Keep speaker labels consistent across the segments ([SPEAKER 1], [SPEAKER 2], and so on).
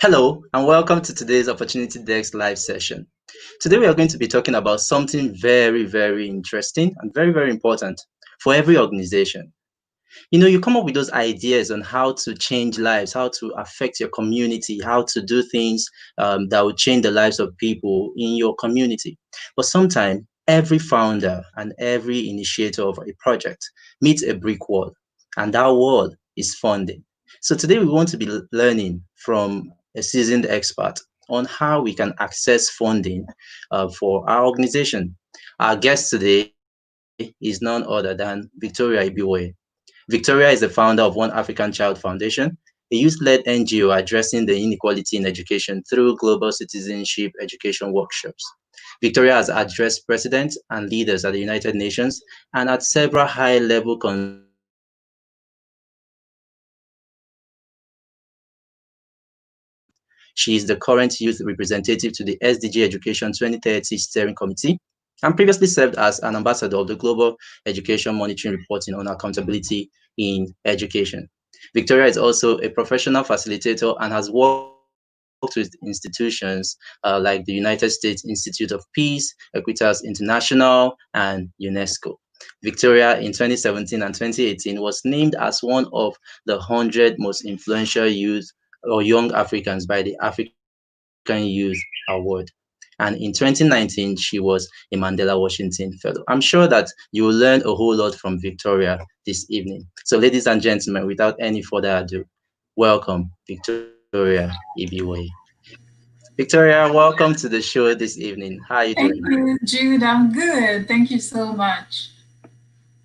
[SPEAKER 1] Hello, and welcome to today's Opportunity Desk live session. Today, we are going to be talking about something very, very interesting and very, very important for every organization. You come up with those ideas on how to change lives, how to affect your community, how to do things that will change the lives of people in your community. But sometimes, every founder and every initiator of a project meets a brick wall, and that wall is funding. So today, we want to be learning from a seasoned expert on how we can access funding for our organization. Our guest today is none other than Victoria Ibiwoye. Victoria is the founder of One African Child Foundation, a youth-led NGO addressing the inequality in education through global citizenship education workshops. Victoria has addressed presidents and leaders at the United Nations and at several high-level consultative bodies across the world. She is the current youth representative to the SDG Education 2030 Steering Committee and previously served as an ambassador of the Global Education Monitoring Reporting on Accountability in Education. Victoria is also a professional facilitator and has worked with institutions like the United States Institute of Peace, Equitas International, and UNESCO. Victoria in 2017 and 2018 was named as one of the 100 most influential youth or young Africans by the African Youth Award. And in 2019, she was a Mandela Washington Fellow. I'm sure that you will learn a whole lot from Victoria this evening. So, ladies and gentlemen, without any further ado, welcome Victoria Ibiwoye. Victoria, welcome to the show this evening. How are you doing?
[SPEAKER 2] Thank you, Jude. I'm good. Thank you so much.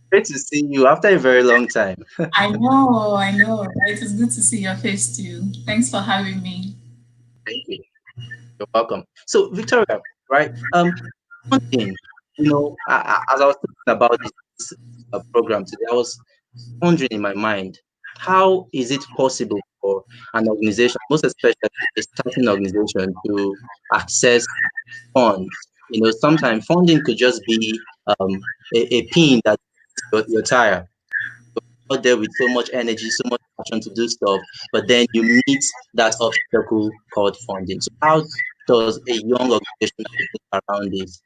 [SPEAKER 1] Great to see you after a very long time.
[SPEAKER 2] I know. It is good to see your face too. Thanks for having me.
[SPEAKER 1] Thank you. You're welcome. So, Victoria, right? One thing, as I was thinking about this program today, I was wondering in my mind, how is it possible for an organization, most especially a starting organization, to access funds? Sometimes funding could just be a pin that your tire out there with so much energy, so much passion to do stuff, but then you meet that obstacle called funding. So how does a young organization navigate around this?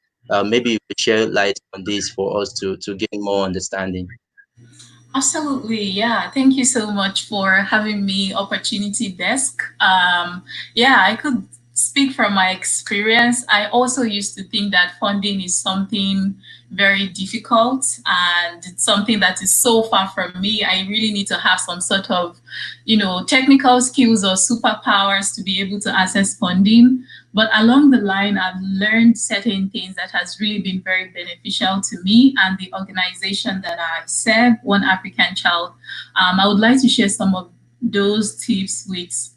[SPEAKER 1] Maybe you could share light on this for us to gain more understanding.
[SPEAKER 2] Absolutely, yeah. Thank you so much for having me, Opportunity Desk. Yeah, I could speak from my experience. I also used to think that funding is something very difficult and it's something that is so far from me. I really need to have some sort of, technical skills or superpowers to be able to access funding. But along the line, I've learned certain things that has really been very beneficial to me and the organization that I serve, One African Child. I would like to share some of those tips with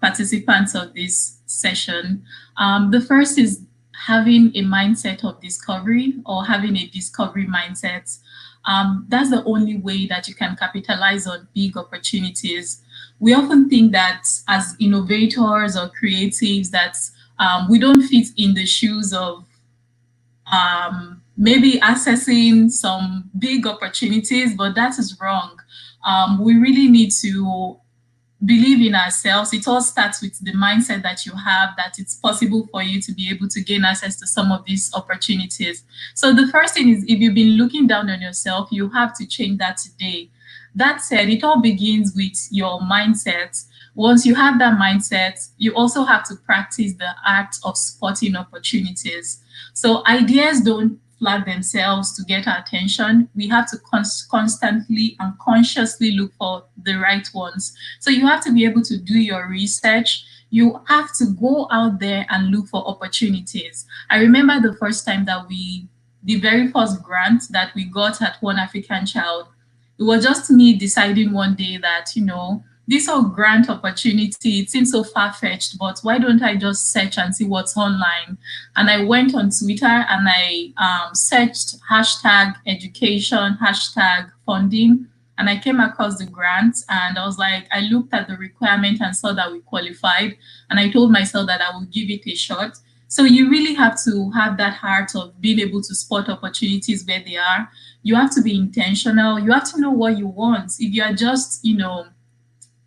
[SPEAKER 2] participants of this session. The first is having a mindset of discovery or having a discovery mindset. That's the only way that you can capitalize on big opportunities. We often think that as innovators or creatives that we don't fit in the shoes of maybe accessing some big opportunities, but that is wrong. We really need to believe in ourselves. It all starts with the mindset that you have that it's possible for you to be able to gain access to some of these opportunities. So the first thing is if you've been looking down on yourself, you have to change that today. That said, it all begins with your mindset. Once you have that mindset, you also have to practice the art of spotting opportunities. So ideas don't flag themselves to get our attention. We have to constantly and consciously look for the right ones. So you have to be able to do your research. You have to go out there and look for opportunities. I remember the first time that the very first grant that we got at One African Child, it was just me deciding one day that, this whole grant opportunity, it seems so far-fetched, but why don't I just search and see what's online? And I went on Twitter and I searched hashtag education, hashtag funding, and I came across the grant and I was like, I looked at the requirement and saw that we qualified, and I told myself that I would give it a shot. So you really have to have that heart of being able to spot opportunities where they are. You have to be intentional. You have to know what you want. If you are just,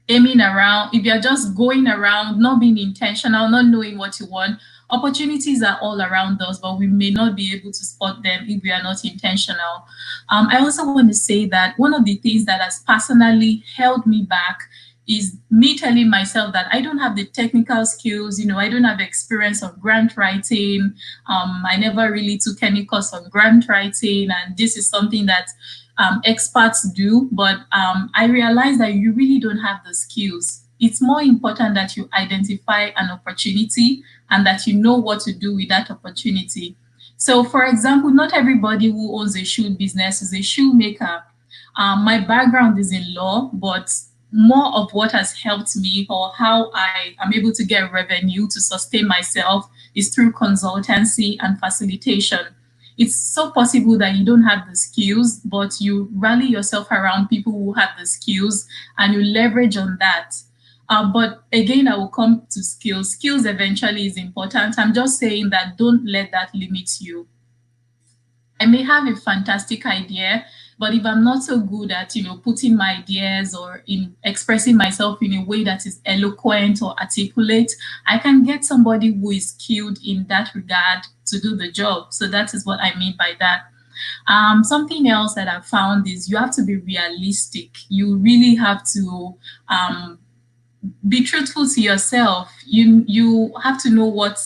[SPEAKER 2] aiming around, if you're just going around, not being intentional, not knowing what you want, opportunities are all around us, but we may not be able to spot them if we are not intentional. I also want to say that one of the things that has personally held me back is me telling myself that I don't have the technical skills, I don't have experience of grant writing. I never really took any course on grant writing, and this is something that experts do. But I realized that you really don't have the skills. It's more important that you identify an opportunity and that you know what to do with that opportunity. So, for example, not everybody who owns a shoe business is a shoemaker. My background is in law, but more of what has helped me or how I am able to get revenue to sustain myself is through consultancy and facilitation. It's so possible that you don't have the skills, but you rally yourself around people who have the skills and you leverage on that. But again, I will come to skills. Skills eventually is important. I'm just saying that don't let that limit you. I may have a fantastic idea, but if I'm not so good at, putting my ideas or in expressing myself in a way that is eloquent or articulate, I can get somebody who is skilled in that regard to do the job. So that is what I mean by that. Something else that I've found is you have to be realistic. You really have to be truthful to yourself. You have to know what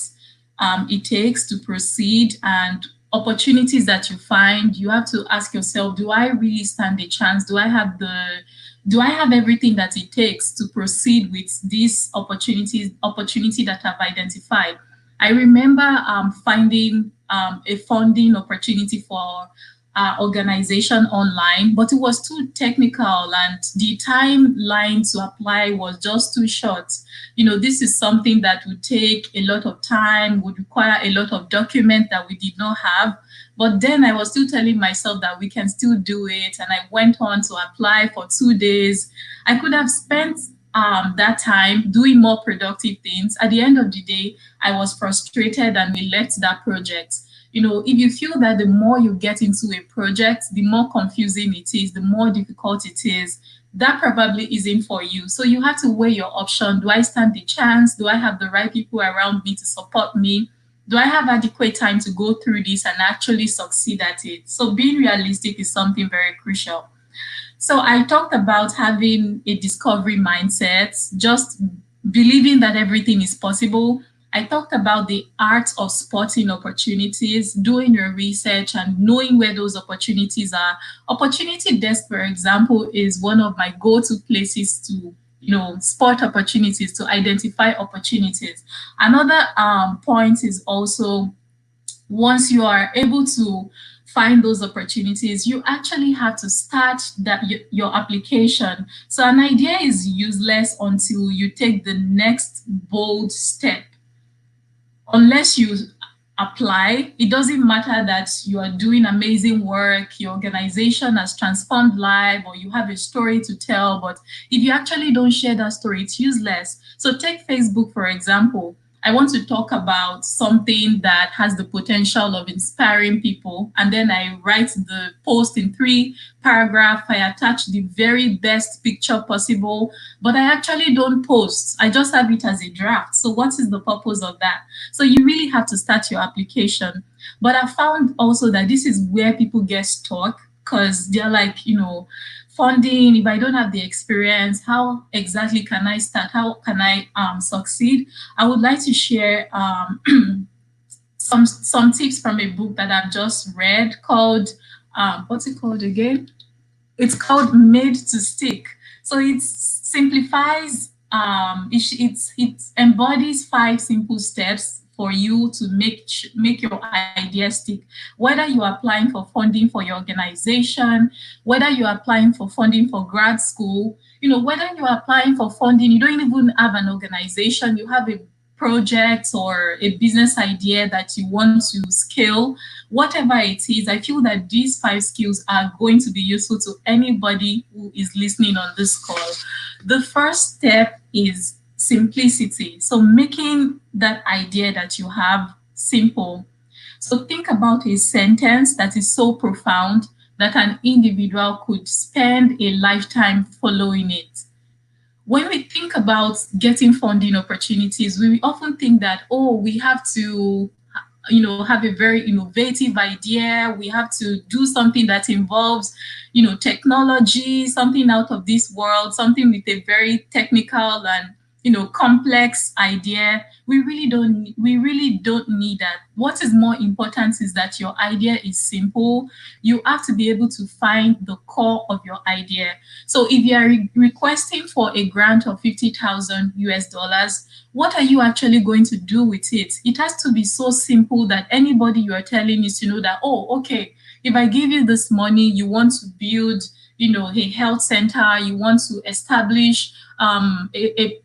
[SPEAKER 2] it takes to proceed, and opportunities that you find, you have to ask yourself, do I really stand a chance? Do I have everything that it takes to proceed with this opportunity that I've identified? I remember finding a funding opportunity for organization online, but it was too technical and the timeline to apply was just too short. This is something that would take a lot of time, would require a lot of document that we did not have. But then I was still telling myself that we can still do it. And I went on to apply for 2 days. I could have spent that time doing more productive things. At the end of the day, I was frustrated and we left that project. If you feel that the more you get into a project, the more confusing it is, the more difficult it is, that probably isn't for you. So you have to weigh your option. Do I stand the chance? Do I have the right people around me to support me? Do I have adequate time to go through this and actually succeed at it? So being realistic is something very crucial. So I talked about having a discovery mindset, just believing that everything is possible. I talked about the art of spotting opportunities, doing your research and knowing where those opportunities are. Opportunity desk, for example, is one of my go-to places to spot opportunities, to identify opportunities. Another point is also once you are able to find those opportunities, you actually have to start your application. So an idea is useless until you take the next bold step. Unless you apply, it doesn't matter that you are doing amazing work, your organization has transformed life, or you have a story to tell, but if you actually don't share that story, it's useless. So take Facebook, for example. I want to talk about something that has the potential of inspiring people. And then I write the post in 3 paragraphs. I attach the very best picture possible, but I actually don't post. I just have it as a draft. So what is the purpose of that? So you really have to start your application. But I found also that this is where people get stuck because they're like, funding, if I don't have the experience, how exactly can I start? How can I succeed? I would like to share some tips from a book that I've just read called, what's it called again? It's called Made to Stick. So it simplifies, it embodies 5 simple steps for you to make your idea stick. Whether you're applying for funding for your organization, whether you're applying for funding for grad school, whether you're applying for funding, you don't even have an organization, you have a project or a business idea that you want to scale, whatever it is, I feel that these 5 skills are going to be useful to anybody who is listening on this call. The first step is simplicity. So making that idea that you have simple. So think about a sentence that is so profound that an individual could spend a lifetime following it. when we think about getting funding opportunities, we often think that, oh, we have to, have a very innovative idea. We have to do something that involves, technology, something out of this world, something with a very technical and, complex idea. We really don't need that. What is more important is that your idea is simple. You have to be able to find the core of your idea. So if you are requesting for a grant of 50,000 US dollars, what are you actually going to do with it? It has to be so simple that anybody you are telling is to know that, oh, okay, if I give you this money, you want to build, a health center, you want to establish a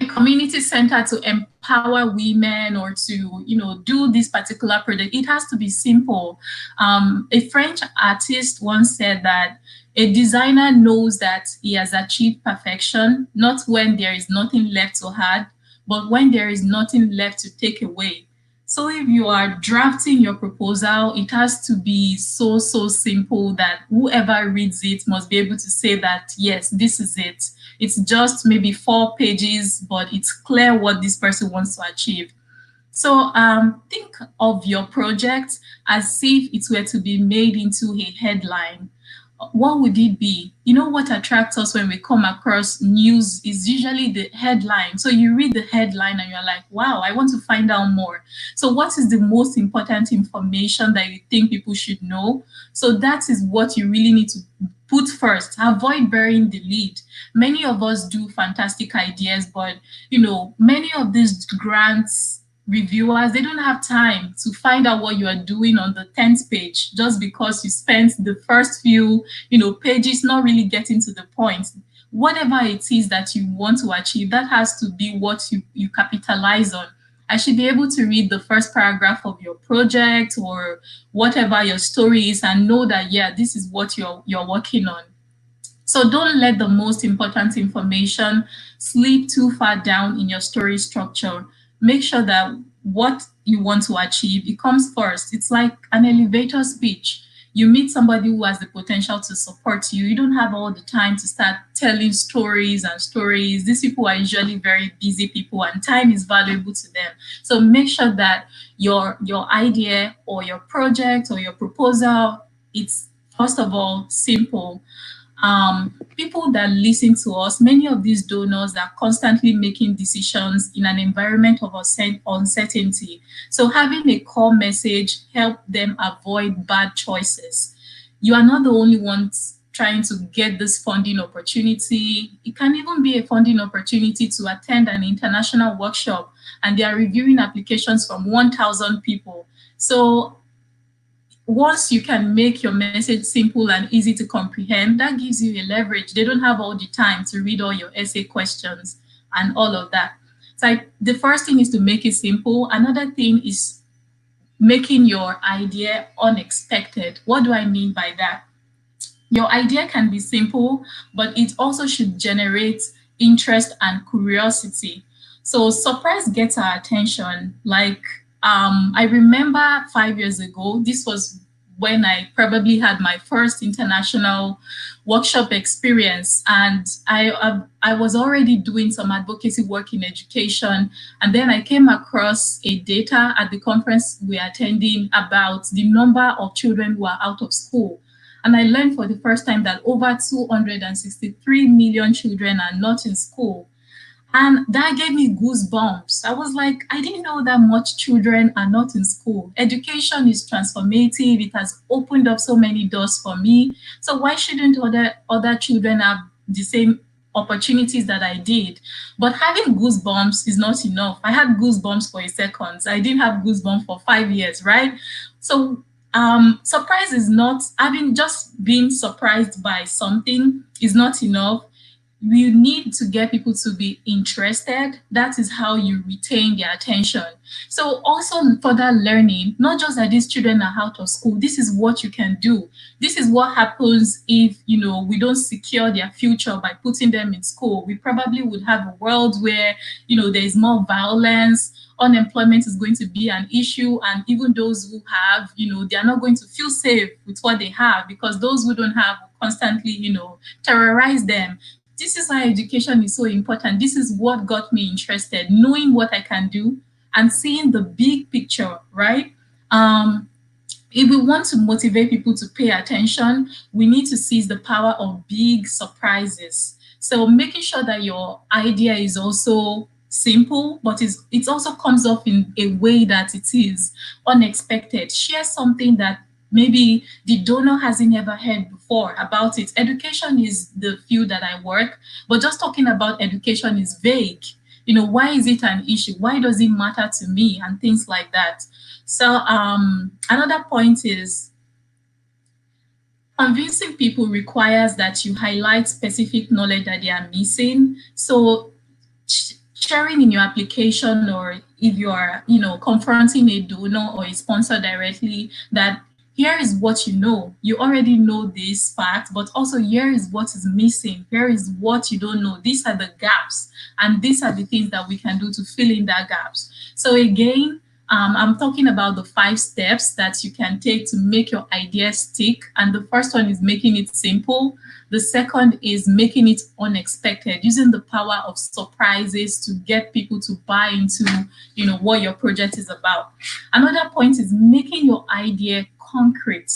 [SPEAKER 2] community center to empower women or to do this particular project. It has to be simple. A French artist once said that a designer knows that he has achieved perfection not when there is nothing left to add, but when there is nothing left to take away. So if you are drafting your proposal, it has to be so simple that whoever reads it must be able to say that, yes, this is it. It's just maybe 4 pages, but it's clear what this person wants to achieve. So think of your project as if it were to be made into a headline. What would it be? You know what attracts us when we come across news is usually the headline. So you read the headline and you're like, wow, I want to find out more. So what is the most important information that you think people should know? So that is what you really need to put first. Avoid burying the lead. Many of us do fantastic ideas, but many of these grants reviewers, they don't have time to find out what you are doing on the 10th page just because you spent the first few pages not really getting to the point. Whatever it is that you want to achieve, that has to be what you capitalize on. I should be able to read the first paragraph of your project or whatever your story is and know that, yeah, this is what you're working on. So don't let the most important information slip too far down in your story structure. Make sure that what you want to achieve, it comes first. It's like an elevator speech. You meet somebody who has the potential to support you. You don't have all the time to start telling stories and stories. These people are usually very busy people and time is valuable to them. So make sure that your idea or your project or your proposal, it's first of all simple. People that listen to us, many of these donors are constantly making decisions in an environment of uncertainty. So having a core message help them avoid bad choices. You are not the only ones trying to get this funding opportunity. It can even be a funding opportunity to attend an international workshop, and they are reviewing applications from 1,000 people. So once you can make your message simple and easy to comprehend, that gives you a leverage. They don't have all the time to read all your essay questions and all of that. So the first thing is to make it simple. Another thing is making your idea unexpected. What do I mean by that? Your idea can be simple, but it also should generate interest and curiosity. So surprise gets our attention. Like I remember 5 years ago, this was when I probably had my first international workshop experience, and I was already doing some advocacy work in education, and then I came across a data at the conference we are attending about the number of children who are out of school. And I learned for the first time that over 263 million children are not in school. And that gave me goosebumps. I was like, I didn't know that much children are not in school. Education is transformative. It has opened up so many doors for me. So why shouldn't other children have the same opportunities that I did? But having goosebumps is not enough. I had goosebumps for a second. I didn't have goosebumps for 5 years, right? So surprise is not having just being surprised by something is not enough. You need to get people to be interested. That is how you retain their attention. So also further learning, not just that these children are out of school, this is what you can do. This is what happens if, we don't secure their future by putting them in school. We probably would have a world where, there is more violence, unemployment is going to be an issue, and even those who have, they are not going to feel safe with what they have because those who don't have will constantly, terrorize them. This is why education is so important. This is what got me interested, knowing what I can do and seeing the big picture, right? Um, if we want to motivate people to pay attention, we need to seize the power of big surprises. So making sure that your idea is also simple, but it also comes off in a way that it is unexpected. Share something that maybe the donor hasn't ever heard before about it. Education is the field that I work, but just talking about education is vague. Why is it an issue? Why does it matter to me? And things like that. So another point is convincing people requires that you highlight specific knowledge that they are missing. So sharing in your application, or if you are, confronting a donor or a sponsor directly, that here is what you know. You already know this fact, but also here is what is missing. Here is what you don't know. These are the gaps, and these are the things that we can do to fill in that gaps. So again, I'm talking about the 5 steps that you can take to make your idea stick. And the first one is making it simple. The second is making it unexpected, using the power of surprises to get people to buy into, what your project is about. Another point is making your idea concrete.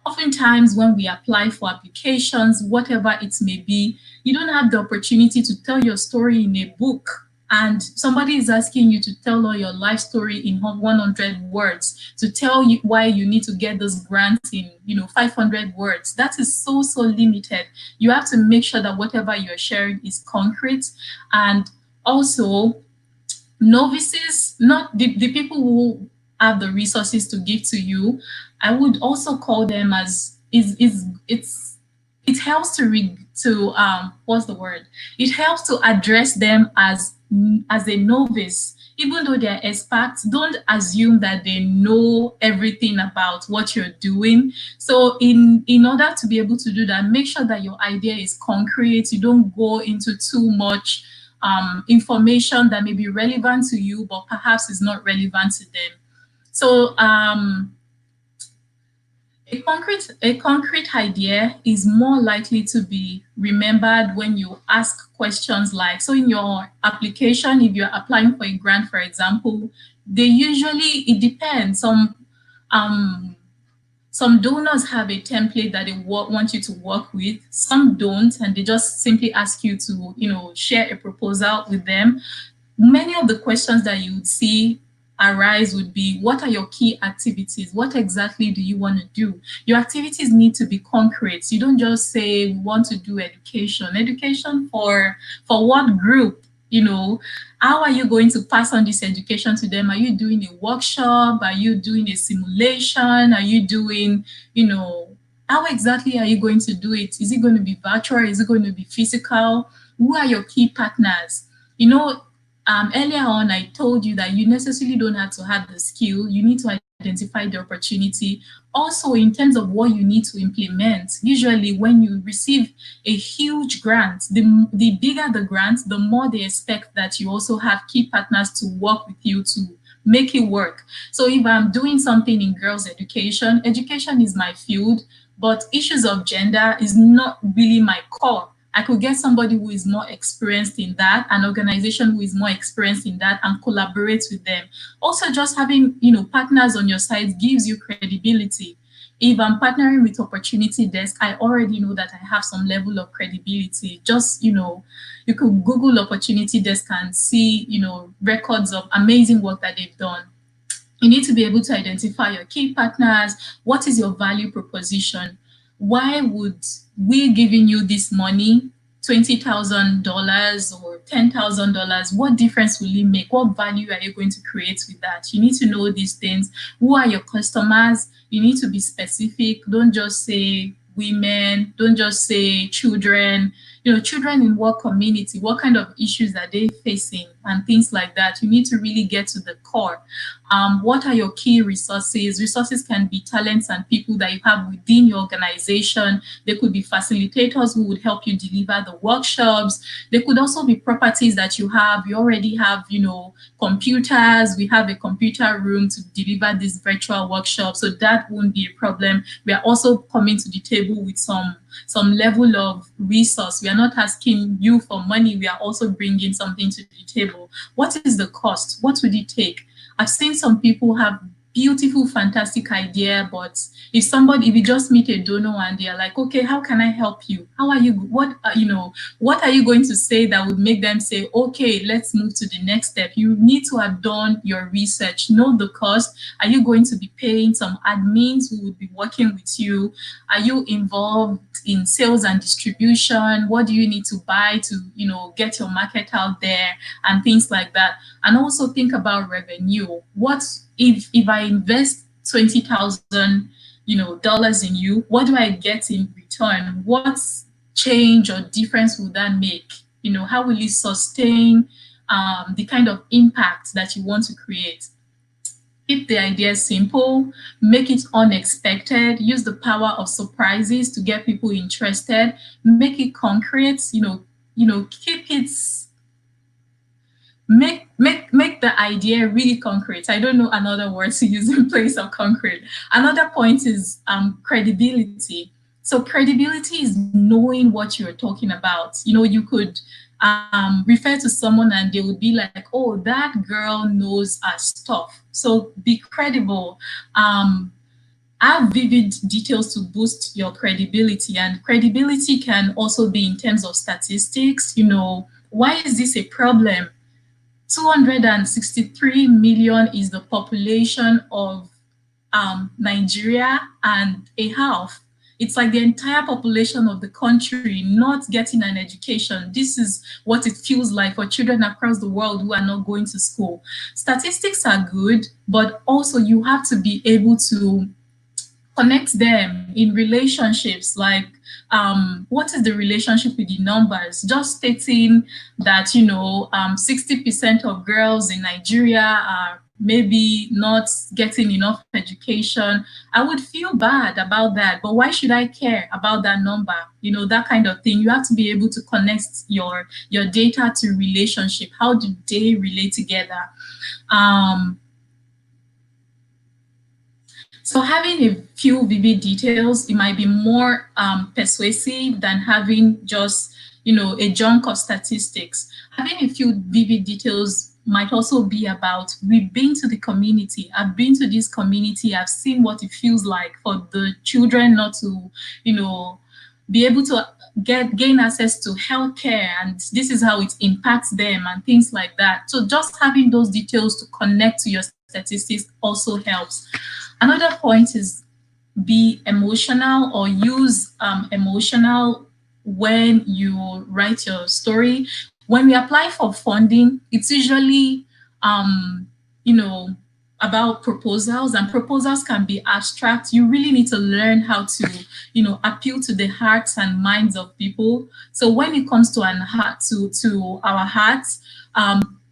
[SPEAKER 2] Oftentimes, when we apply for applications, whatever it may be, you don't have the opportunity to tell your story in a book, and somebody is asking you to tell all your life story in 100 words, to tell you why you need to get those grants in 500 words. That is so limited. You have to make sure that whatever you're sharing is concrete. And also, novices, not the people who have the resources to give to you, I would also call them as is it helps to what's the word, it helps to address them as a novice. Even though they're experts, don't assume that they know everything about what you're doing. So in order to be able to do that, make sure that your idea is concrete. You don't go into too much information that may be relevant to you but perhaps is not relevant to them. So a concrete idea is more likely to be remembered when you ask questions like, so in your application, if you're applying for a grant, for example, it depends. Some donors have a template that they want you to work with. Some don't, and they just simply ask you to, share a proposal with them. Many of the questions that you would see arise would be, what are your key activities? What exactly do you want to do? Your activities need to be concrete. You don't just say, we want to do education. Education for what group? How are you going to pass on this education to them? Are you doing a workshop? Are you doing a simulation? Are you doing, how exactly are you going to do it? Is it going to be virtual? Is it going to be physical? Who are your key partners? Earlier on, I told you that you necessarily don't have to have the skill. You need to identify the opportunity. Also, in terms of what you need to implement, usually when you receive a huge grant, the bigger the grant, the more they expect that you also have key partners to work with you to make it work. So if I'm doing something in girls' education is my field, but issues of gender is not really my core. I could get somebody who is more experienced in that, an organization who is more experienced in that, and collaborate with them. Also, just having partners on your side gives you credibility. If I'm partnering with Opportunity Desk, I already know that I have some level of credibility. Just you could Google Opportunity Desk and see records of amazing work that they've done. You need to be able to identify your key partners. What is your value proposition? Why would we giving you this money, $20,000 or $10,000? What difference will it make? What value are you going to create with that? You need to know these things. Who are your customers? You need to be specific. Don't just say women. Don't just say children. Children in what community? What kind of issues are they facing? and things like that. You need to really get to the core. What are your key resources? Resources can be talents and people that you have within your organization. They could be facilitators who would help you deliver the workshops. They could also be properties that you have. You already have, computers. We have a computer room to deliver this virtual workshop, so that won't be a problem. We are also coming to the table with some level of resource. We are not asking you for money. We are also bringing something to the table. What is the cost? What would it take? I've seen some people have beautiful, fantastic idea, but if you just meet a donor and they're like, okay, how can I help you? How are you? What are you going to say that would make them say, okay, let's move to the next step? You need to have done your research, know the cost. Are you going to be paying some admins who would be working with you? Are you involved in sales and distribution? What do you need to buy to, get your market out there and things like that? And also think about revenue. What if I invest 20,000, dollars in you? What do I get in return? What change or difference will that make? How will it sustain the kind of impact that you want to create? Keep the idea simple, make it unexpected, use the power of surprises to get people interested, make it concrete, keep it, make the idea really concrete. I don't know another word to use in place of concrete. Another point is credibility. So credibility is knowing what you're talking about. You could refer to someone and they would be like, oh, that girl knows her stuff. So be credible. Have vivid details to boost your credibility. And credibility can also be in terms of statistics. Why is this a problem? 263 million is the population of Nigeria, and a half. It's like the entire population of the country not getting an education. This is what it feels like for children across the world who are not going to school. Statistics are good, but also you have to be able to connect them in relationships. Like, what is the relationship with the numbers? Just stating that 60% of girls in Nigeria are maybe not getting enough education. I would feel bad about that, but why should I care about that number? That kind of thing. You have to be able to connect your data to relationship. How do they relate together? So having a few vivid details, it might be more persuasive than having just, a junk of statistics. Having a few vivid details might also be about, we've been to the community. I've been to this community. I've seen what it feels like for the children not to, be able to gain access to healthcare, and this is how it impacts them and things like that. So just having those details to connect to your statistics also helps. Another point is be emotional, or use emotional when you write your story. When we apply for funding, it's usually, about proposals, and proposals can be abstract. You really need to learn how to, appeal to the hearts and minds of people. So when it comes to our hearts,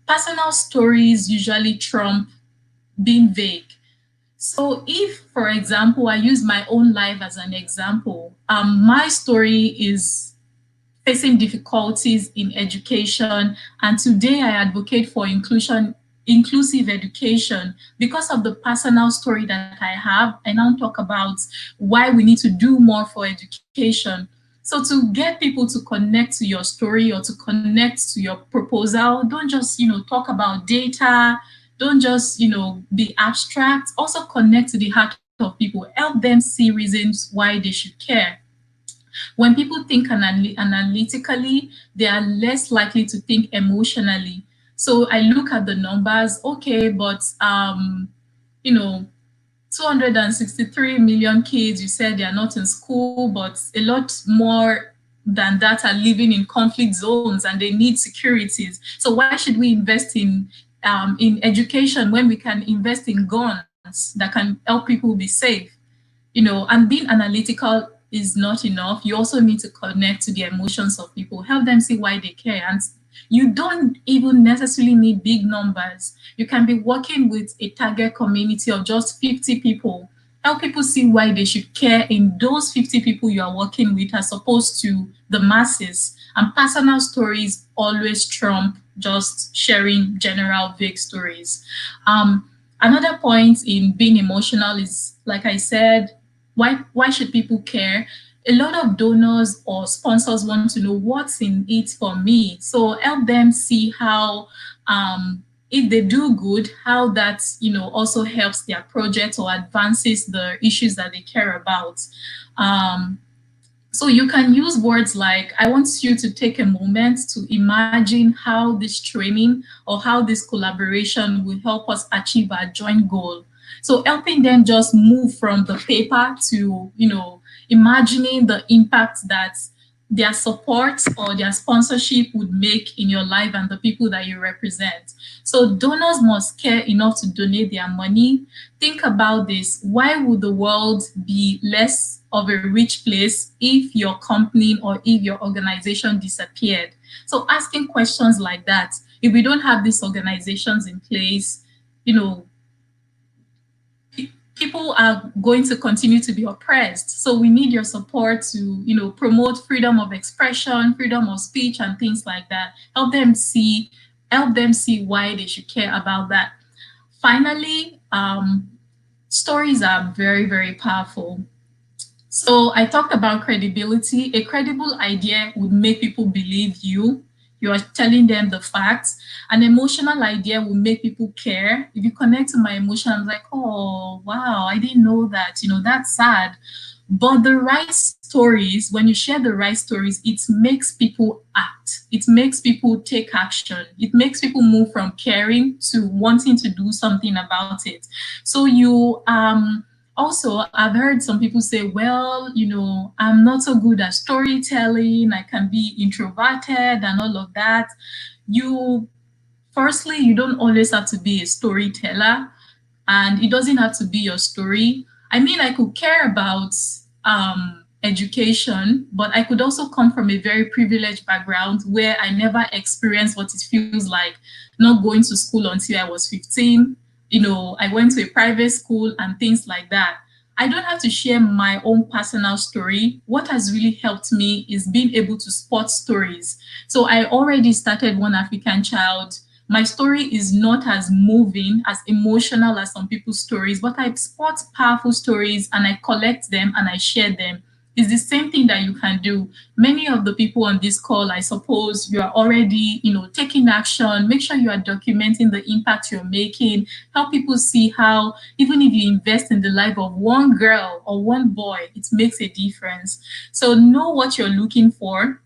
[SPEAKER 2] personal stories usually trump being vague. So if, for example, I use my own life as an example, my story is facing difficulties in education, and today I advocate for inclusive education because of the personal story that I have. I now talk about why we need to do more for education. So to get people to connect to your story or to connect to your proposal, don't just, talk about data. Don't just, be abstract. Also connect to the heart of people. Help them see reasons why they should care. When people think analytically, they are less likely to think emotionally. So I look at the numbers, okay, but you know, 263 million kids, you said they are not in school, but a lot more than that are living in conflict zones and they need securities. So why should we invest in education when we can invest in guns that can help people be safe? And being analytical is not enough. You also need to connect to the emotions of people, help them see why they care. And You don't even necessarily need big numbers. You can be working with a target community of just 50 people. Help people see why they should care in those 50 people you are working with as opposed to the masses. And personal stories always trump just sharing general vague stories. Another point in being emotional is, like I said, why should people care? A lot of donors or sponsors want to know what's in it for me. So help them see how, if they do good, how that also helps their project or advances the issues that they care about. Um, so you can use words like, I want you to take a moment to imagine how this training or how this collaboration will help us achieve our joint goal. So helping them just move from the paper to, imagining the impact that their support or their sponsorship would make in your life and the people that you represent. So donors must care enough to donate their money. Think about this. Why would the world be less of a rich place if your company or if your organization disappeared? So asking questions like that, if we don't have these organizations in place, you know, people are going to continue to be oppressed. So we need your support to, promote freedom of expression, freedom of speech, and things like that. Help them see why they should care about that. Finally, stories are very, very powerful. So I talked about credibility. A credible idea would make people believe you. You are telling them the facts. An emotional idea will make people care. If you connect to my emotion, I'm like, oh, wow, I didn't know that. That's sad. But the right stories, when you share the right stories, it makes people act. It makes people take action. It makes people move from caring to wanting to do something about it. So also, I've heard some people say, well, I'm not so good at storytelling. I can be introverted and all of that. You, firstly, you don't always have to be a storyteller, and it doesn't have to be your story. I mean, I could care about education, but I could also come from a very privileged background where I never experienced what it feels like not going to school until I was 15. I went to a private school and things like that. I don't have to share my own personal story. What has really helped me is being able to spot stories. So I already started One African Child. My story is not as moving, as emotional as some people's stories, but I spot powerful stories and I collect them and I share them. It's the same thing that you can do. Many of the people on this call, I suppose you are already, taking action. Make sure you are documenting the impact you're making. Help people see how, even if you invest in the life of one girl or one boy, it makes a difference. So know what you're looking for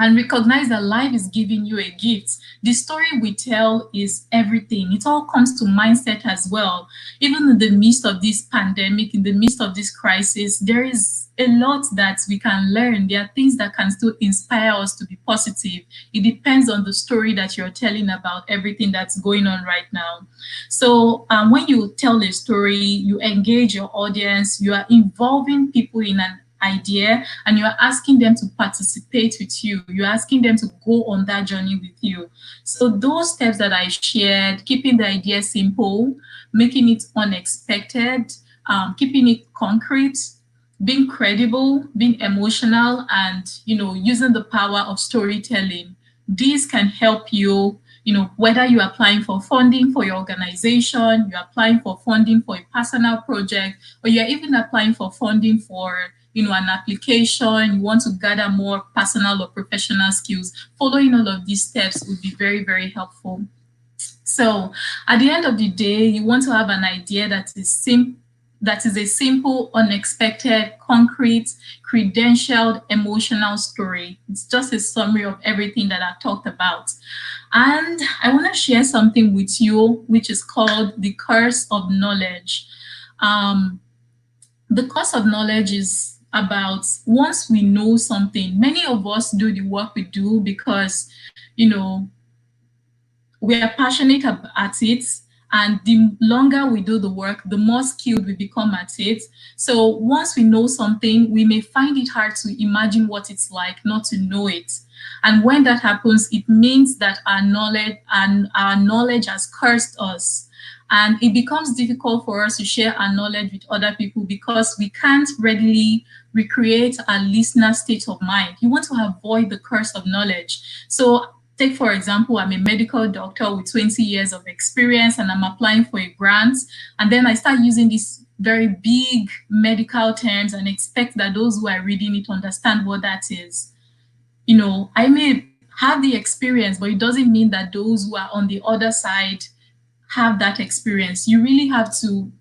[SPEAKER 2] and recognize that life is giving you a gift. The story we tell is everything. It all comes to mindset as well. Even in the midst of this pandemic, in the midst of this crisis, there is a lot that we can learn. There are things that can still inspire us to be positive. It depends on the story that you're telling about everything that's going on right now. So when you tell a story, you engage your audience, you are involving people in an idea and you're asking them to participate with you. You're asking them to go on that journey with you. So those steps that I shared, keeping the idea simple, making it unexpected, keeping it concrete, being credible, being emotional, and using the power of storytelling. These can help you, whether you're applying for funding for your organization, you're applying for funding for a personal project, or you're even applying for funding for an application, you want to gather more personal or professional skills. Following all of these steps would be very, very helpful. So at the end of the day, you want to have an idea that is a simple, unexpected, concrete, credentialed, emotional story. It's just a summary of everything that I've talked about. And I want to share something with you, which is called the curse of knowledge. The curse of knowledge is about once we know something, many of us do the work we do because, we are passionate at it And the longer we do the work, the more skilled we become at it. So once we know something, we may find it hard to imagine what it's like not to know it. And when that happens, it means that our knowledge has cursed us. And it becomes difficult for us to share our knowledge with other people because we can't readily recreate a listener's state of mind. You want to avoid the curse of knowledge. So take, for example, I'm a medical doctor with 20 years of experience and I'm applying for a grant. And then I start using these very big medical terms and expect that those who are reading it understand what that is. I may have the experience, but it doesn't mean that those who are on the other side have that experience. You really have to,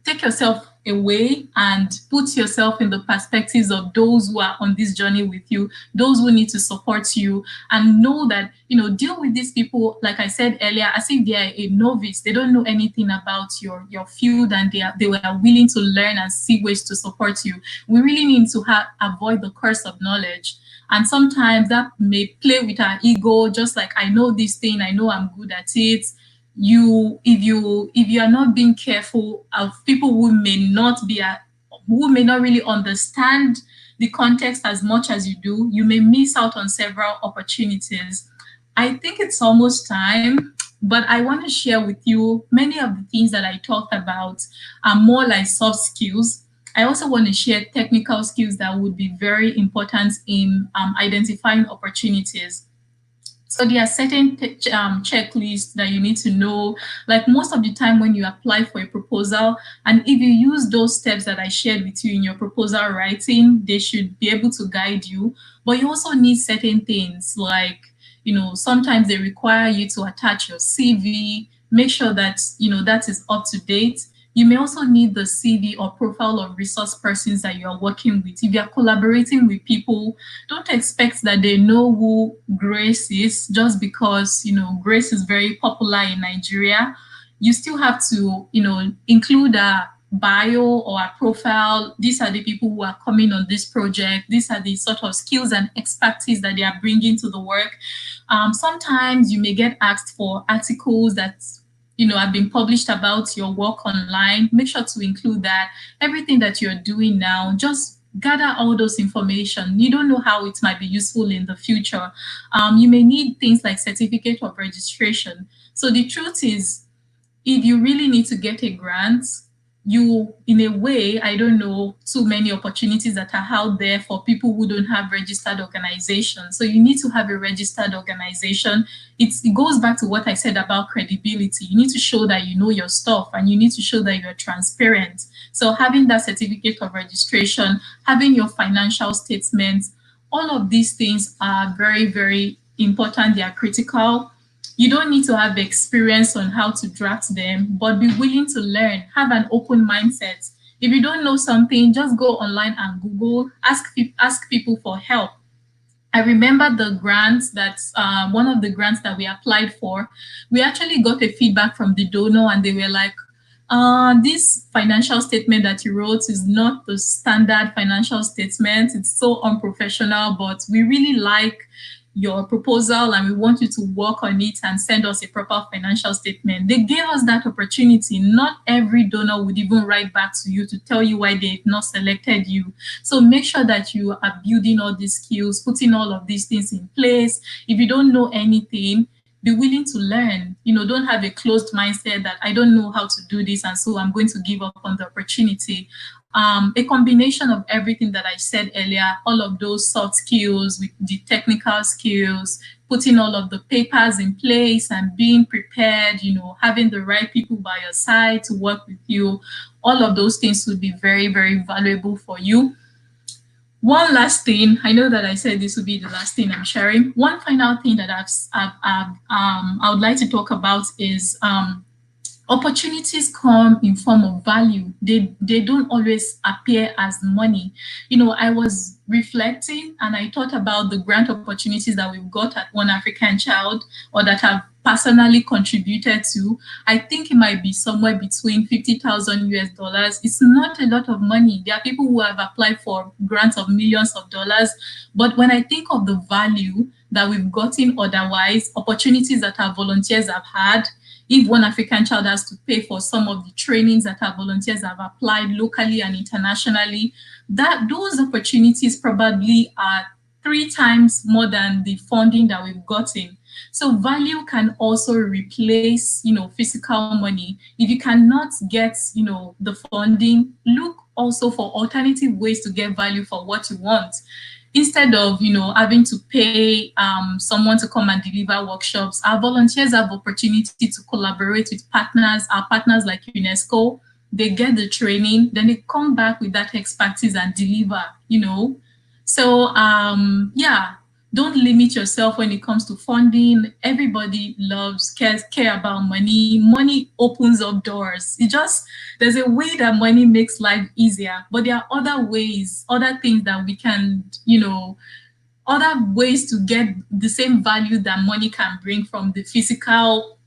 [SPEAKER 2] take yourself away and put yourself in the perspectives of those who are on this journey with you, those who need to support you, and know that, deal with these people, like I said earlier, as if they are a novice. They don't know anything about your field, and they were willing to learn and see ways to support you. We really need to avoid the curse of knowledge. And sometimes that may play with our ego, just like I know this thing, I know I'm good at it. If you are not being careful of people who may not really understand the context as much as you do, you may miss out on several opportunities. I think it's almost time, but I want to share with you many of the things that I talked about are more like soft skills. I also want to share technical skills that would be very important in identifying opportunities. So there are certain checklists that you need to know. Like most of the time when you apply for a proposal, and if you use those steps that I shared with you in your proposal writing, they should be able to guide you. But you also need certain things like, sometimes they require you to attach your CV, make sure that, that is up to date. You may also need the CV or profile of resource persons that you are working with. If you are collaborating with people, don't expect that they know who Grace is just because, Grace is very popular in Nigeria. You still have to, include a bio or a profile. These are the people who are coming on this project. These are the sort of skills and expertise that they are bringing to the work. Sometimes you may get asked for articles that have been published about your work online. Make sure to include that. Everything that you're doing now, just gather all those information. You don't know how it might be useful in the future. You may need things like certificate of registration. So the truth is, if you really need to get a grant, in a way, I don't know too many opportunities that are out there for people who don't have registered organizations. So you need to have a registered organization. It goes back to what I said about credibility. You need to show that you know your stuff, and you need to show that you're transparent. So having that certificate of registration, having your financial statements, all of these things are very, very important. They are critical. You don't need to have experience on how to draft them, but be willing to learn, have an open mindset. If you don't know something, just go online and Google, ask people for help. I remember the grants that one of the grants that we applied for, we actually got a feedback from the donor, and they were like, this financial statement that you wrote is not the standard financial statement. It's so unprofessional, but we really like your proposal and we want you to work on it and send us a proper financial statement. They gave us that opportunity. Not every donor would even write back to you to tell you why they've not selected you. So make sure that you are building all these skills, putting all of these things in place. If you don't know anything, be willing to learn. Don't have a closed mindset that I don't know how to do this, and so I'm going to give up on the opportunity. A combination of everything that I said earlier, all of those soft skills with the technical skills, putting all of the papers in place and being prepared, having the right people by your side to work with you, all of those things would be very, very valuable for you. One last thing, I know that I said this would be the last thing I'm sharing. One final thing that I would like to talk about is opportunities come in form of value. They don't always appear as money. I was reflecting and I thought about the grant opportunities that we've got at One African Child, or that I've personally contributed to. I think it might be somewhere between 50,000 US dollars. It's not a lot of money. There are people who have applied for grants of millions of dollars. But when I think of the value that we've gotten otherwise, opportunities that our volunteers have had, if one African child has to pay for some of the trainings that our volunteers have applied locally and internationally, that those opportunities probably are 3 times more than the funding that we've gotten. So value can also replace, physical money. If you cannot get, the funding, look also for alternative ways to get value for what you want. Instead of, having to pay someone to come and deliver workshops, our volunteers have opportunity to collaborate with partners, our partners like UNESCO. They get the training, then they come back with that expertise and deliver. So yeah, don't limit yourself when it comes to funding. Everybody loves care about money. Money opens up doors. There's a way that money makes life easier, but there are other ways, other things that we can, other ways to get the same value that money can bring from the physical,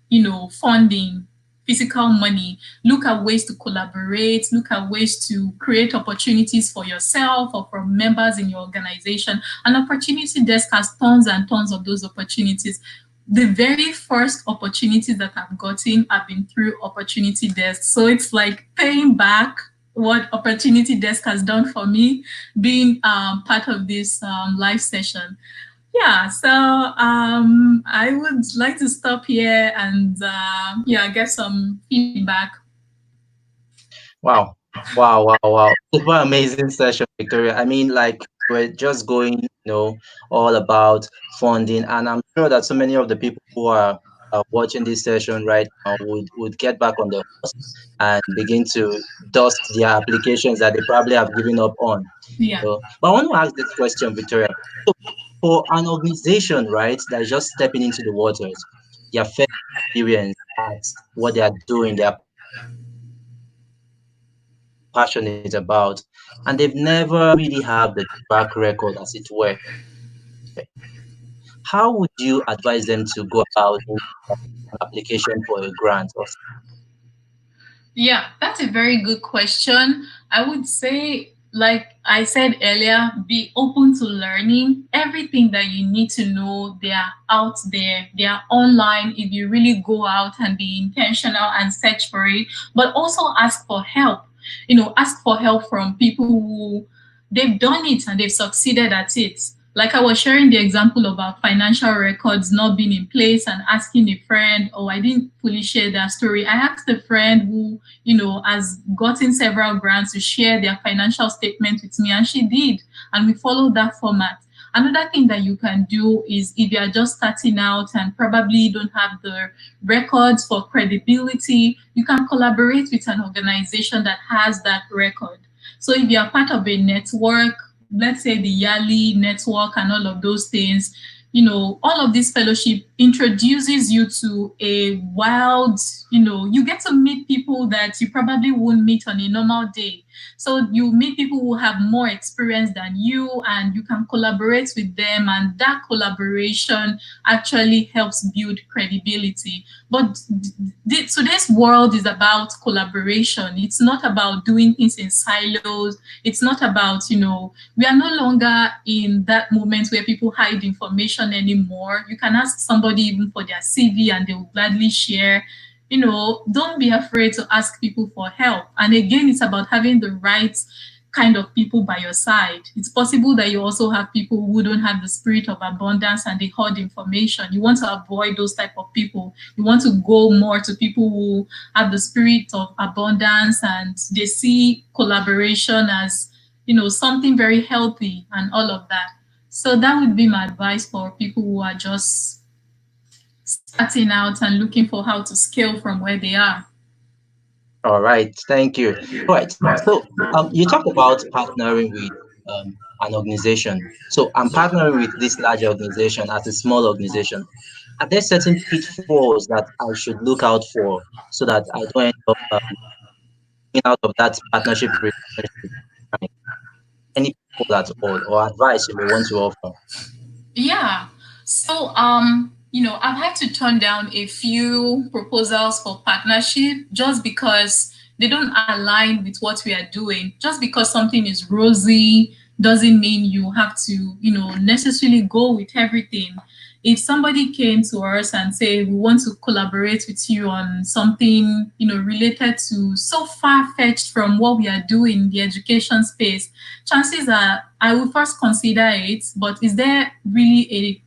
[SPEAKER 2] funding, physical money. Look at ways to collaborate, look at ways to create opportunities for yourself or for members in your organization. An opportunity desk has tons and tons of those opportunities. The very first opportunities that I've gotten have been through opportunity desk. So it's like paying back what opportunity desk has done for me, being part of this live session. Yeah, so I would like to stop here and yeah, get some feedback.
[SPEAKER 1] Wow. Wow, wow, wow. Super amazing session, Victoria. I mean, like, we're just going, all about funding. And I'm sure that so many of the people who are watching this session right now would get back on the horse and begin to dust their applications that they probably have given up on.
[SPEAKER 2] Yeah.
[SPEAKER 1] But I want to ask this question, Victoria. So for an organization, right, that is just stepping into the waters, their first experience at what they are doing, they are passionate about, and they've never really have the track record, as it were. How would you advise them to go about an application for a grant or
[SPEAKER 2] Yeah, that's a very good question. I would say, like I said earlier, be open to learning. Everything that you need to know, they are out there, they are online if you really go out and be intentional and search for it, but also ask for help. Ask for help from people who they've done it and they've succeeded at it. Like I was sharing the example about financial records not being in place and asking a friend, oh, I didn't fully share that story. I asked a friend who, has gotten several grants to share their financial statement with me, and she did. And we followed that format. Another thing that you can do is if you are just starting out and probably don't have the records for credibility, you can collaborate with an organization that has that record. So if you are part of a network, let's say the yearly network and all of those things, all of this fellowship introduces you to a wild, you get to meet people that you probably won't meet on a normal day. So you meet people who have more experience than you, and you can collaborate with them, and that collaboration actually helps build credibility. But today's world is about collaboration. It's not about doing things in silos. It's not about, we are no longer in that moment where people hide information anymore. You can ask somebody even for their CV and they will gladly share. Don't be afraid to ask people for help. And again, it's about having the right kind of people by your side. It's possible that you also have people who don't have the spirit of abundance and they hoard information. You want to avoid those type of people. You want to go more to people who have the spirit of abundance and they see collaboration as, something very healthy and all of that. So that would be my advice for people who are just starting out and looking for how to scale from where they are.
[SPEAKER 1] all right, thank you. All right. So you talked about partnering with an organization. So I'm partnering with this large organization as a small organization. Are there certain pitfalls that I should look out for so that I don't end up getting out of that partnership relationship? Any pitfall at all, or advice you may want to offer?
[SPEAKER 2] Yeah. So, I've had to turn down a few proposals for partnership just because they don't align with what we are doing. Just because something is rosy doesn't mean you have to, necessarily go with everything. If somebody came to us and say we want to collaborate with you on something, related to so far-fetched from what we are doing in the education space, chances are I will first consider it, but is there really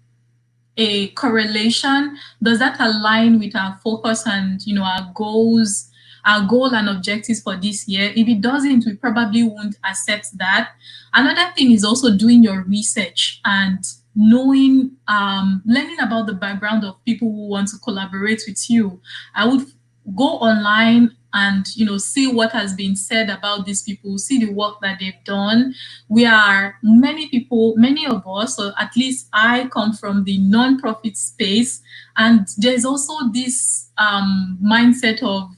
[SPEAKER 2] a correlation? Does that align with our focus and our goals, our goal and objectives for this year? If it doesn't, we probably won't accept that. Another thing is also doing your research and knowing, learning about the background of people who want to collaborate with you. I would go online and see what has been said about these people, see the work that they've done. We are many people, many of us, or at least I come from the non-profit space, and there's also this mindset of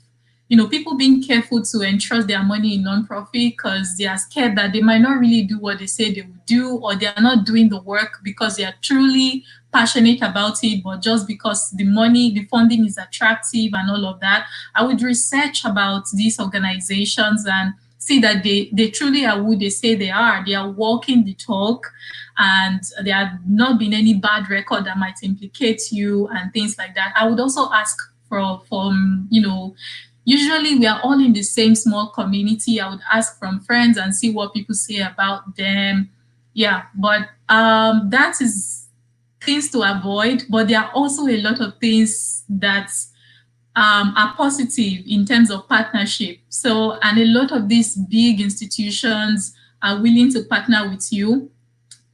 [SPEAKER 2] people being careful to entrust their money in non-profit because they are scared that they might not really do what they say they will do, or they are not doing the work because they are truly passionate about it, but just because the money, the funding is attractive and all of that. I would research about these organizations and see that they truly are who they say they are. They are walking the talk, and there have not been any bad record that might implicate you and things like that. I would also ask from usually we are all in the same small community. I would ask from friends and see what people say about them. Yeah, but that is things to avoid. But there are also a lot of things that are positive in terms of partnership. So, and a lot of these big institutions are willing to partner with you.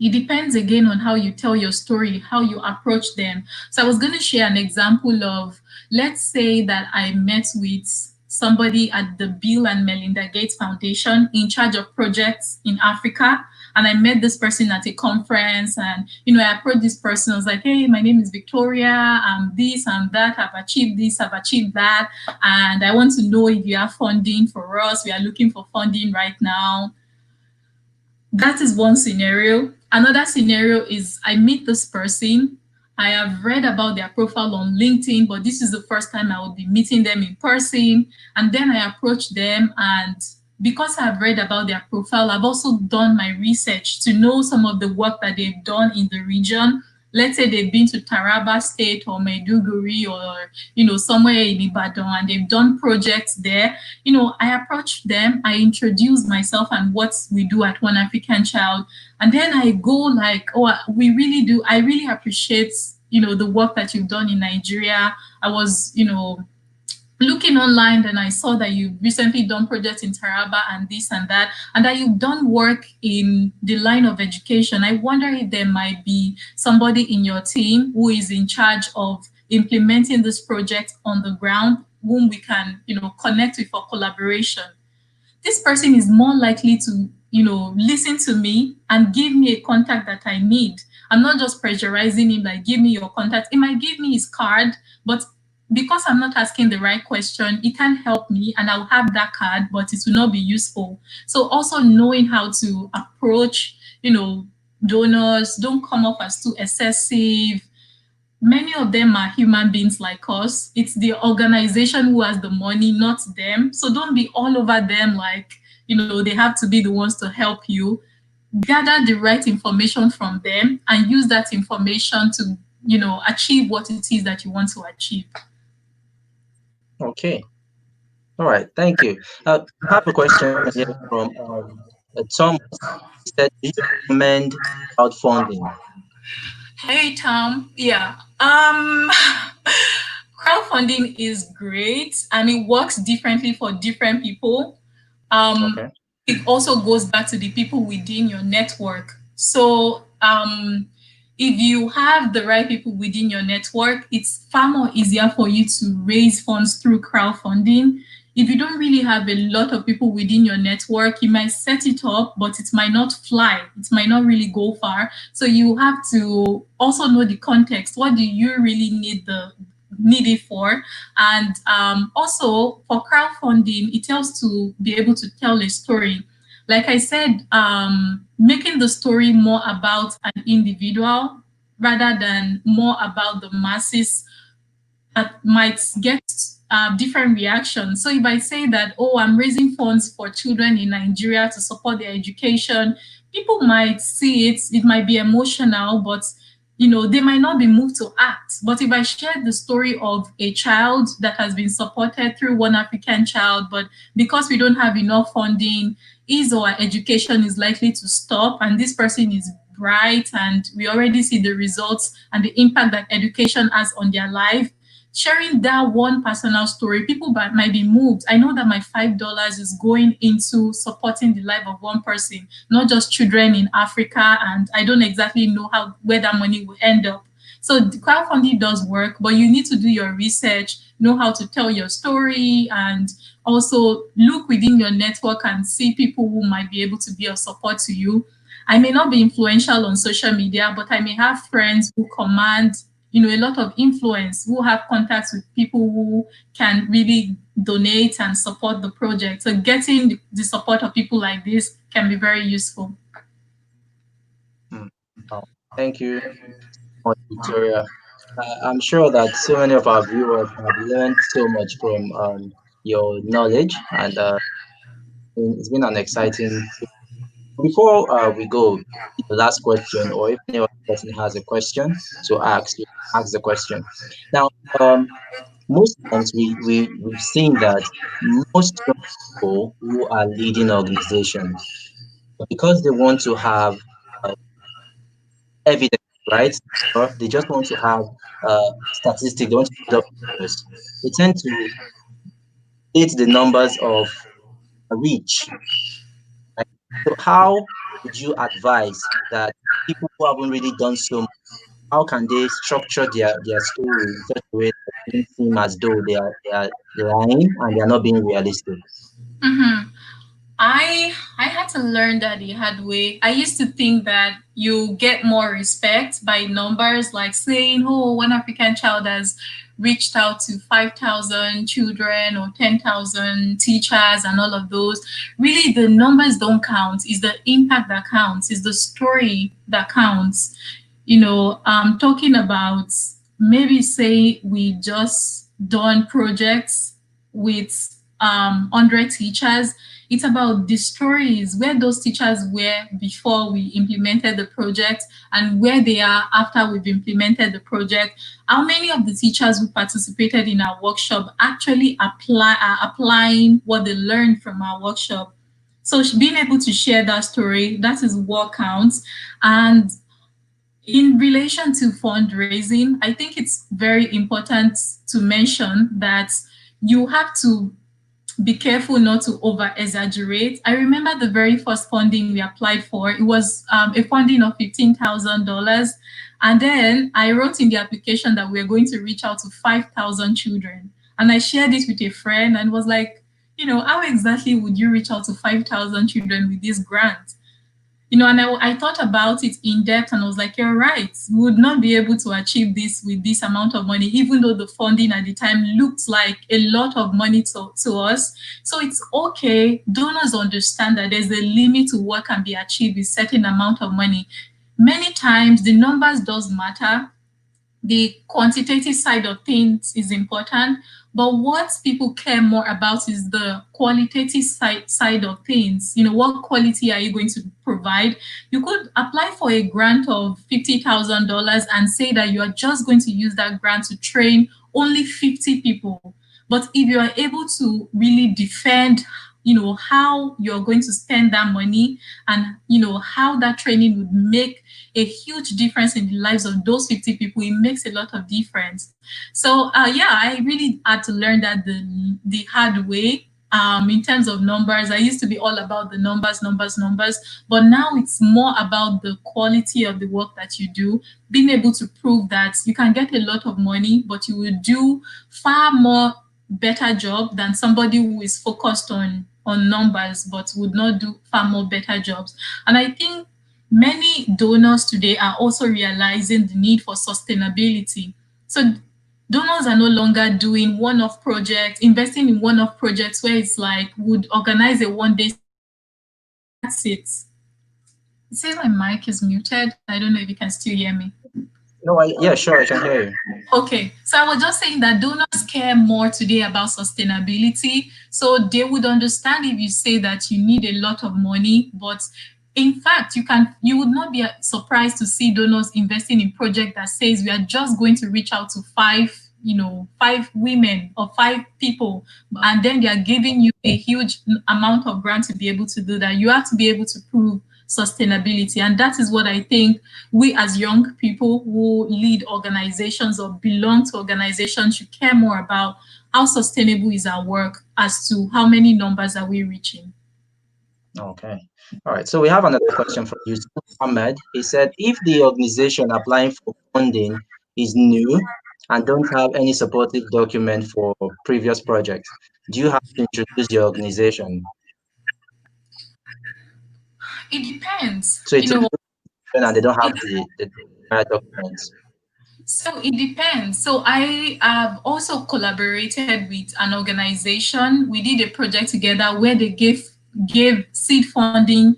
[SPEAKER 2] It depends again on how you tell your story, how you approach them. So I was going to share an example of, let's say that I met with somebody at the Bill and Melinda Gates Foundation in charge of projects in Africa. And I met this person at a conference, and I approached this person. I was like, hey, my name is Victoria. I'm this, I'm that. I've achieved this, I've achieved that. And I want to know if you have funding for us. We are looking for funding right now. That is one scenario. Another scenario is I meet this person. I have read about their profile on LinkedIn, but this is the first time I would be meeting them in person. And then I approach them, and because I've read about their profile, I've also done my research to know some of the work that they've done in the region. Let's say they've been to Taraba State or Maiduguri or, somewhere in Ibadan, and they've done projects there. I approach them, I introduce myself and what we do at One African Child. And then I go like, oh, I really appreciate, the work that you've done in Nigeria. I was, looking online, and I saw that you've recently done projects in Taraba and this and that, and that you've done work in the line of education. I wonder if there might be somebody in your team who is in charge of implementing this project on the ground, whom we can, connect with for collaboration. This person is more likely to, listen to me and give me a contact that I need. I'm not just pressurizing him, like, give me your contact. He might give me his card, but because I'm not asking the right question, it can help me and I'll have that card, but it will not be useful. So also knowing how to approach, donors, don't come off as too excessive. Many of them are human beings like us. It's the organization who has the money, not them. So don't be all over them like, they have to be the ones to help you. Gather the right information from them and use that information to, achieve what it is that you want to achieve.
[SPEAKER 1] Okay. All right. Thank you. I have a question here from Thomas. He said, "Do you recommend crowdfunding?"
[SPEAKER 2] Hey Tom, yeah. Crowdfunding is great and it works differently for different people. Um,
[SPEAKER 1] Okay.
[SPEAKER 2] it also goes back to the people within your network. So if you have the right people within your network, it's far more easier for you to raise funds through crowdfunding. If you don't really have a lot of people within your network, you might set it up, but it might not fly. It might not really go far. So you have to also know the context. What do you really need it for? And also for crowdfunding, it helps to be able to tell a story. Like I said, making the story more about an individual rather than more about the masses that might get different reactions. So if I say that, oh, I'm raising funds for children in Nigeria to support their education, people might see it, it might be emotional, but they might not be moved to act. But if I share the story of a child that has been supported through One African Child, but because we don't have enough funding, his or her education is likely to stop, and this person is bright, and we already see the results and the impact that education has on their life. Sharing that one personal story, people might be moved. I know that my $5 is going into supporting the life of one person, not just children in Africa, and I don't exactly know how where that money will end up. So the crowdfunding does work, but you need to do your research, know how to tell your story, and also look within your network and see people who might be able to be of support to you. I may not be influential on social media, but I may have friends who command, a lot of influence, who have contacts with people who can really donate and support the project. So getting the support of people like this can be very useful.
[SPEAKER 1] Hmm. Oh, thank you, Victoria. I'm sure that so many of our viewers have learned so much from your knowledge, and it's been an exciting. Before we go, the last question, or if any other person has a question to ask, you ask the question. Now, most times we've seen that most young people who are leading organizations, because they want to have uh, evidence, right? Or they just want to have statistics, they want to build up numbers. They tend to state the numbers of reach. Right? So how would you advise that people who haven't really done so much, how can they structure their story in such a way that it doesn't seem as though they are lying and they are not being realistic?
[SPEAKER 2] Mhm. I had to learn that the hard way. I used to think that you get more respect by numbers, like saying, "Oh, one African child has reached out to 5,000 children or 10,000 teachers," and all of those. Really, the numbers don't count. It's the impact that counts. It's the story that counts. Talking about, maybe say we just done projects with 100 teachers. It's about the stories, where those teachers were before we implemented the project and where they are after we've implemented the project. How many of the teachers who participated in our workshop actually are applying what they learned from our workshop? So being able to share that story, that is what counts. And in relation to fundraising, I think it's very important to mention that you have to be careful not to over exaggerate. I remember the very first funding we applied for, it was a funding of $15,000. And then I wrote in the application that we are going to reach out to 5,000 children. And I shared it with a friend and was like, how exactly would you reach out to 5,000 children with this grant? And I thought about it in depth and I was like, you're right. We would not be able to achieve this with this amount of money, even though the funding at the time looked like a lot of money to us. So it's okay. Donors understand that there's a limit to what can be achieved with certain amount of money. Many times the numbers does matter, the quantitative side of things is important, but what people care more about is the qualitative side of things. What quality are you going to provide? You could apply for a grant of $50,000 and say that you are just going to use that grant to train only 50 people. But if you are able to really defend, how you're going to spend that money, and how that training would make a huge difference in the lives of those 50 people, it makes a lot of difference. So yeah, I really had to learn that the hard way. In terms of numbers, I used to be all about the numbers, numbers, numbers, but now it's more about the quality of the work that you do, being able to prove that you can get a lot of money, but you will do far more better job than somebody who is focused on numbers but would not do far more better jobs. And I think many donors today are also realizing the need for sustainability. So donors are no longer doing one-off projects, investing in one-off projects where it's like would organize a one-day seminar and that's it. It says my mic is muted. I don't know if you can still hear me.
[SPEAKER 1] No, yeah, sure, I can hear you.
[SPEAKER 2] Okay, so I was just saying that donors care more today about sustainability. So they would understand if you say that you need a lot of money, but In fact, you would not be surprised to see donors investing in project that says we are just going to reach out to five women or five people, and then they are giving you a huge amount of grant to be able to do that. You have to be able to prove sustainability, and that is what I think we as young people who lead organizations or belong to organizations should care more about. How sustainable is our work as to how many numbers are we reaching.
[SPEAKER 1] Okay. All right. So we have another question from Yusuf Ahmed. He said, if the organization applying for funding is new and don't have any supportive document for previous projects, do you have to introduce your organization?
[SPEAKER 2] It depends.
[SPEAKER 1] So it's a new organization and they don't have the right documents.
[SPEAKER 2] So it depends. So I have also collaborated with an organization. We did a project together where they gave seed funding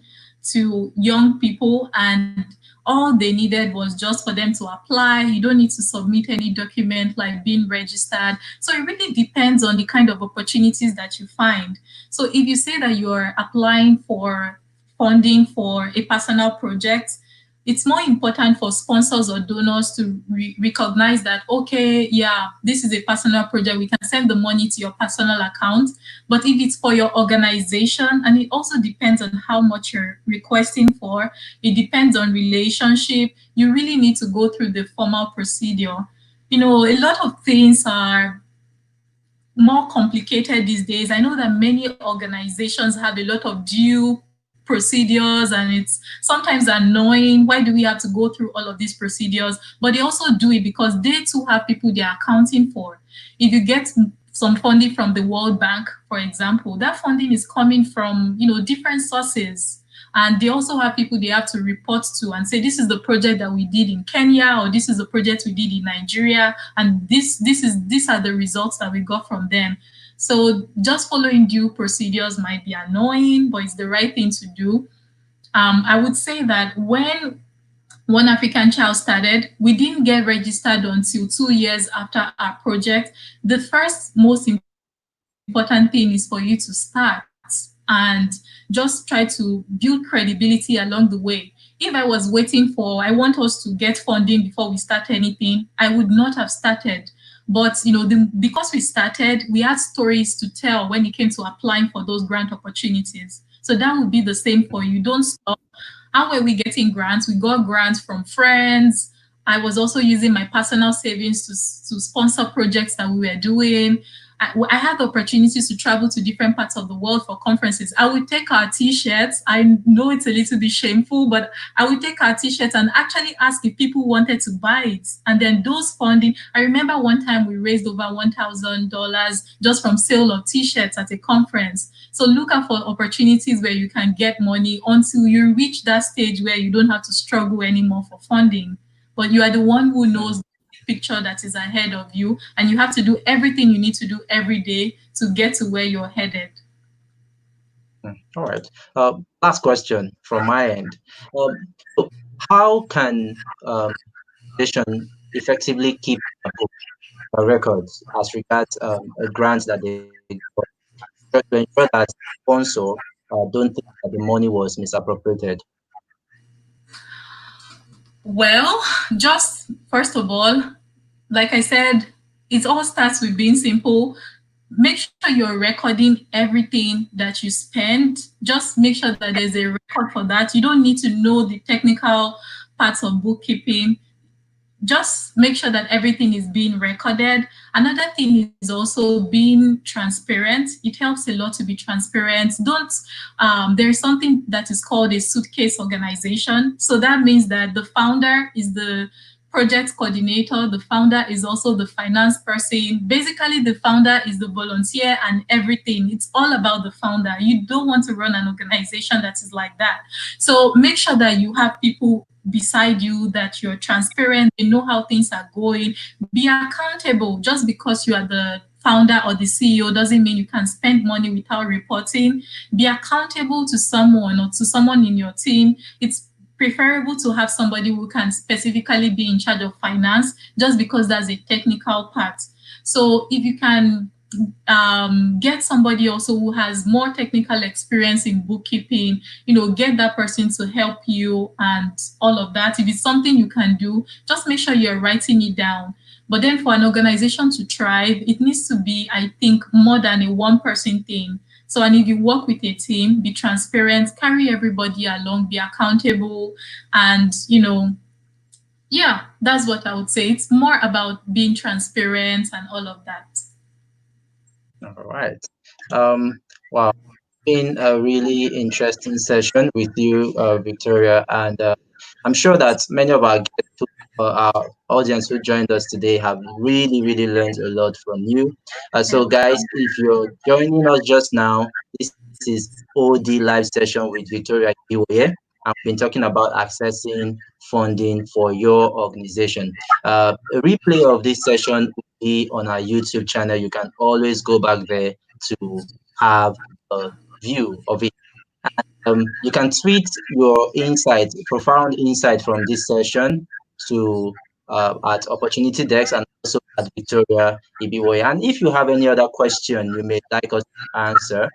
[SPEAKER 2] to young people, and all they needed was just for them to apply. You don't need to submit any document like being registered. So it really depends on the kind of opportunities that you find. So if you say that you're applying for funding for a personal project, it's more important for sponsors or donors to recognize that, okay, yeah, this is a personal project, we can send the money to your personal account. But if it's for your organization, and it also depends on how much you're requesting for, it depends on relationship, you really need to go through the formal procedure. A lot of things are more complicated these days. I know that many organizations have a lot of due procedures, and it's sometimes annoying. Why do we have to go through all of these procedures? But they also do it because they too have people they're accounting for. If you get some funding from the World Bank, for example, that funding is coming from different sources, and they also have people they have to report to and say, this is the project that we did in Kenya, or this is the project we did in Nigeria, and these are the results that we got from them. So just following due procedures might be annoying, but it's the right thing to do. I would say that when One African Child started, we didn't get registered until 2 years after our project. The first most important thing is for you to start and just try to build credibility along the way. If I was waiting for, I want us to get funding before we start anything, I would not have started. But because we started, we had stories to tell when it came to applying for those grant opportunities. So that would be the same for you. Don't stop. How were we getting grants? We got grants from friends. I was also using my personal savings to sponsor projects that we were doing. I had opportunities to travel to different parts of the world for conferences. I would take our t-shirts. I know it's a little bit shameful, but I would take our t-shirts and actually ask if people wanted to buy it. And then those funding, I remember one time we raised over $1,000 just from sale of t-shirts at a conference. So look out for opportunities where you can get money until you reach that stage where you don't have to struggle anymore for funding. But you are the one who knows the picture that is ahead of you, and you have to do everything you need to do every day to get to where you're headed.
[SPEAKER 1] All right. Last question from my end. So how can organization effectively keep records as regards grants that they got, to ensure that sponsor don't think that the money was misappropriated?
[SPEAKER 2] Well, just first of all, like I said, it all starts with being simple. Make sure you're recording everything that you spend. Just make sure that there's a record for that. You don't need to know the technical parts of bookkeeping. Just make sure that everything is being recorded. Another thing is also being transparent. It helps a lot to be transparent. Don't There's something that is called a suitcase organization. So that means that the founder is the project coordinator, the founder is also the finance person. Basically, the founder is the volunteer and everything. It's all about the founder. You don't want to run an organization that is like that. So make sure that you have people beside you, that you're transparent, they know how things are going. Be accountable. Just because you are the founder or the CEO doesn't mean you can spend money without reporting. Be accountable to someone or to someone in your team. It's preferable to have somebody who can specifically be in charge of finance, just because that's a technical part. So if you can get somebody also who has more technical experience in bookkeeping, get that person to help you and all of that. If it's something you can do, just make sure you're writing it down. But then for an organization to thrive, it needs to be, I think, more than a one person thing. So, and if you work with a team, be transparent, carry everybody along, be accountable, and, yeah, that's what I would say. It's more about being transparent and all of that.
[SPEAKER 1] All right. Wow. Been a really interesting session with you, Victoria, and I'm sure that many of our guests, our audience who joined us today, have really, really learned a lot from you. So, guys, if you're joining us just now, this is OD live session with Victoria Ibiwoye, and we've been talking about accessing funding for your organization. A replay of this session will be on our YouTube channel. You can always go back there to have a view of it. You can tweet your insight, profound insight from this session to at Opportunity Dex and also at Victoria Ibiwoye. And if you have any other question you may like us to answer,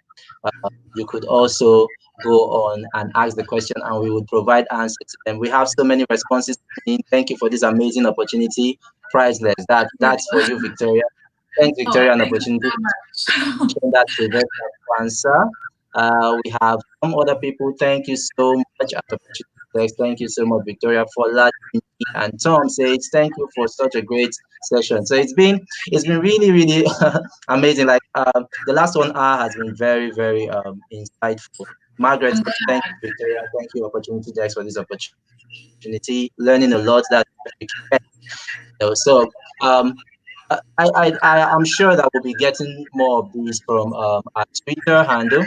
[SPEAKER 1] you could also go on and ask the question and we would provide answers to them. We have so many responses coming in. Thank you for this amazing opportunity. Priceless. That's for you, Victoria. Thanks,
[SPEAKER 2] Oh,
[SPEAKER 1] Victoria, an
[SPEAKER 2] thank you
[SPEAKER 1] opportunity
[SPEAKER 2] so much.
[SPEAKER 1] that Sylvester to answer. We have some other people. Thank you so much, at Opportunity Text. Thank you so much, Victoria, for letting me. And Tom says, thank you for such a great session. So it's been really, really amazing. Like the last 1 hour has been very, very insightful. Margaret
[SPEAKER 2] I'm
[SPEAKER 1] says, thank
[SPEAKER 2] glad.
[SPEAKER 1] you, Victoria. Thank you, Opportunity Text, for this opportunity. Learning a lot. That's so I'm sure that we'll be getting more of these from our Twitter handle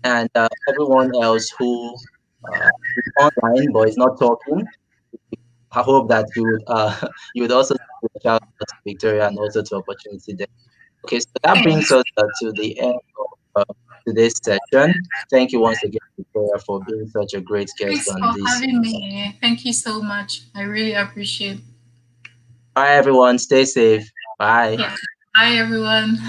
[SPEAKER 1] and everyone else who is online but is not talking. I hope that you would you would also give a shout out to Victoria and also to Opportunity there. Okay, so that brings
[SPEAKER 2] Thanks.
[SPEAKER 1] us to the end of today's session. Thank you once again, Victoria, for being such a great guest
[SPEAKER 2] Thanks
[SPEAKER 1] on
[SPEAKER 2] for
[SPEAKER 1] this.
[SPEAKER 2] having me. Thank you so much. I really appreciate it.
[SPEAKER 1] Bye, everyone. Stay safe. Bye.
[SPEAKER 2] Yeah. Bye, everyone.